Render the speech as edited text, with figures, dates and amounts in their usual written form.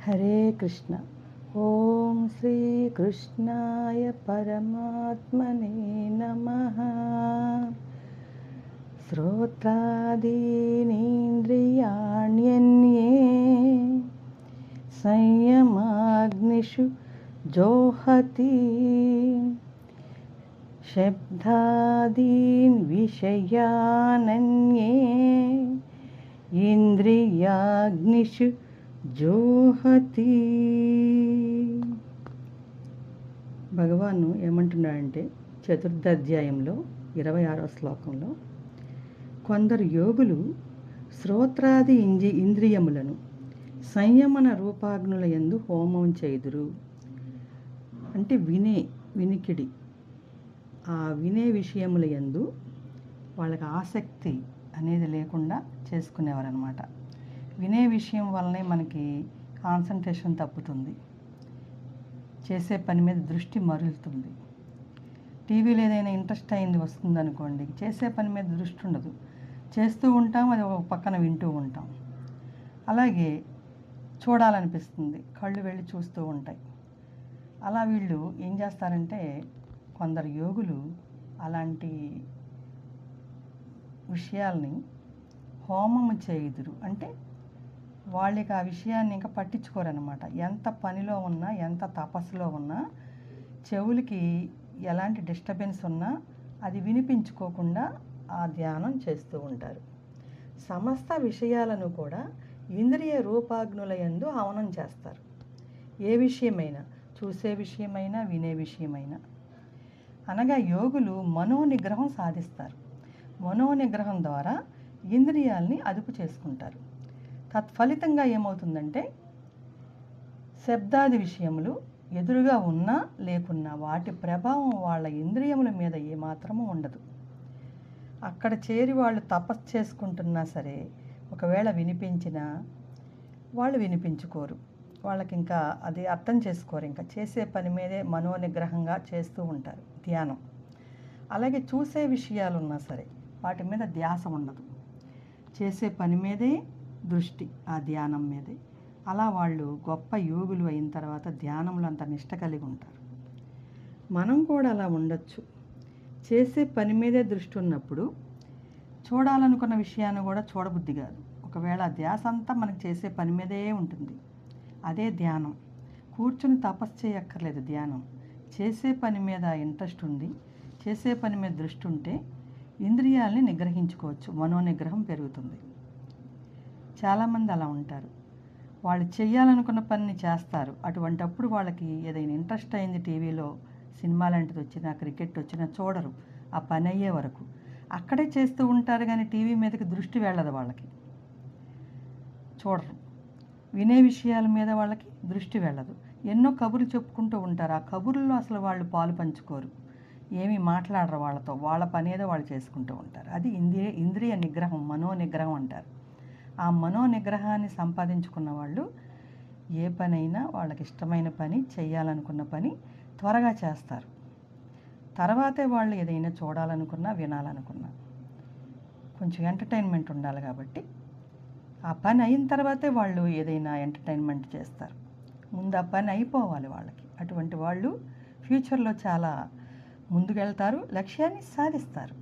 హరే కృష్ణ. ఓం శ్రీకృష్ణాయ పరమాత్మనే నమః. శ్రోత్రాదీనింద్రియాణ్యన్యే సంయమాగ్నిషు జోహతి శబ్దాదీన్ విషయానన్యే ఇంద్రియాగ్నిషు జోహతి. భగవాను ఏమంటున్నాడంటే చతుర్థాధ్యాయంలో 26వ శ్లోకంలో, కొందరు యోగులు శ్రోత్రాది ఇంద్రియములను సంయమన రూపాగ్నుల యందు హోమం చేయుదురు. అంటే వినికిడి, ఆ వినే విషయముల యందు వాళ్ళకి ఆసక్తి అనేది లేకుండా చేసుకునేవారనమాట. వినే విషయం వల్లనే మనకి కాన్సన్ట్రేషన్ తప్పుతుంది, చేసే పని మీద దృష్టి మరులుతుంది. టీవీలో ఏదైనా ఇంట్రెస్ట్ అయింది వస్తుందనుకోండి, చేసే పని మీద దృష్టి ఉండదు, చేస్తూ ఉంటాం, అది ఒక పక్కన వింటూ ఉంటాం. అలాగే చూడాలనిపిస్తుంది, కళ్ళు వెళ్ళి చూస్తూ ఉంటాయి. అలా వీళ్ళు ఏం చేస్తారంటే, కొందరు యోగులు అలాంటి విషయాల్ని హోమము చేయుదురు. అంటే వాళ్ళకి ఆ విషయాన్ని ఇంకా పట్టించుకోరనమాట. ఎంత పనిలో ఉన్నా, ఎంత తపస్సులో ఉన్నా, చెవులకి ఎలాంటి డిస్టర్బెన్స్ ఉన్నా అది వినిపించుకోకుండా ఆ ధ్యానం చేస్తూ ఉంటారు. సమస్త విషయాలను కూడా ఇంద్రియ రూపాగ్నుల యందు హవనం చేస్తారు. ఏ విషయమైనా, చూసే విషయమైనా, వినే విషయమైనా. అనగా యోగులు మనోనిగ్రహం సాధిస్తారు. మనోనిగ్రహం ద్వారా ఇంద్రియాల్ని అదుపు చేసుకుంటారు. తత్ఫలితంగా ఏమవుతుందంటే, శబ్దాది విషయములు ఎదురుగా ఉన్నా లేకున్నా వాటి ప్రభావం వాళ్ళ ఇంద్రియముల మీద ఏమాత్రమూ ఉండదు. అక్కడ చేరి వాళ్ళు తపస్సు చేసుకుంటున్నా సరే, ఒకవేళ వినిపించినా వాళ్ళు వినిపించుకోరు. వాళ్ళకి ఇంకా అది అర్థం చేసుకోరు. ఇంకా చేసే పని మీదే మనోనిగ్రహంగా చేస్తూ ఉంటారు ధ్యానం. అలాగే చూసే విషయాలు ఉన్నా సరే వాటి మీద ధ్యాస ఉండదు, చేసే పని మీదే దృష్టి, ఆ ధ్యానం మీదే. అలా వాళ్ళు గొప్ప యోగులు అయిన తర్వాత ధ్యానంలో అంత నిష్ట కలిగి ఉంటారు. మనం కూడా అలా ఉండొచ్చు. చేసే పని మీదే దృష్టి ఉన్నప్పుడు చూడాలనుకున్న విషయాన్ని కూడా చూడబుద్ధి కాదు. ఒకవేళ ధ్యాస అంతా మనకి చేసే పని మీదే ఉంటుంది. అదే ధ్యానం. కూర్చుని తపస్సు చేయక్కర్లేదు. ధ్యానం చేసే పని మీద ఇంట్రెస్ట్ ఉంది, చేసే పని మీద దృష్టి ఉంటే ఇంద్రియాలని నిగ్రహించుకోవచ్చు, మనోనిగ్రహం పెరుగుతుంది. చాలామంది అలా ఉంటారు. వాళ్ళు చేయాలనుకున్న పనిని చేస్తారు. అటువంటప్పుడు వాళ్ళకి ఏదైనా ఇంట్రెస్ట్ అయింది, టీవీలో సినిమా లాంటిది వచ్చినా, క్రికెట్ వచ్చినా చూడరు. ఆ పని అయ్యే వరకు అక్కడే చేస్తూ ఉంటారు, కానీ టీవీ మీదకి దృష్టి వెళ్ళదు. వాళ్ళకి చూడరు. వినే విషయాల మీద వాళ్ళకి దృష్టి వెళ్ళదు. ఎన్నో కబుర్లు చెప్పుకుంటూ ఉంటారు. ఆ కబుర్లలో అసలు వాళ్ళు పాలు పంచుకోరు, ఏమీ మాట్లాడరు వాళ్ళతో. వాళ్ళ పని ఏదో వాళ్ళు చేసుకుంటూ ఉంటారు. అది ఇంద్రియ నిగ్రహం, మనోనిగ్రహం అంటారు. ఆ మనోనిగ్రహాన్ని సంపాదించుకున్న వాళ్ళు ఏ పనైనా, వాళ్ళకి ఇష్టమైన పని, చేయాలనుకున్న పని త్వరగా చేస్తారు. తర్వాతే వాళ్ళు ఏదైనా చూడాలనుకున్నా, వినాలనుకున్నా. కొంచెం ఎంటర్టైన్మెంట్ ఉండాలి కాబట్టి ఆ పని అయిన తర్వాతే వాళ్ళు ఏదైనా ఎంటర్టైన్మెంట్ చేస్తారు. ముందు ఆ పని అయిపోవాలి వాళ్ళకి. అటువంటి వాళ్ళు ఫ్యూచర్లో చాలా ముందుకెళ్తారు, లక్ష్యాన్ని సాధిస్తారు.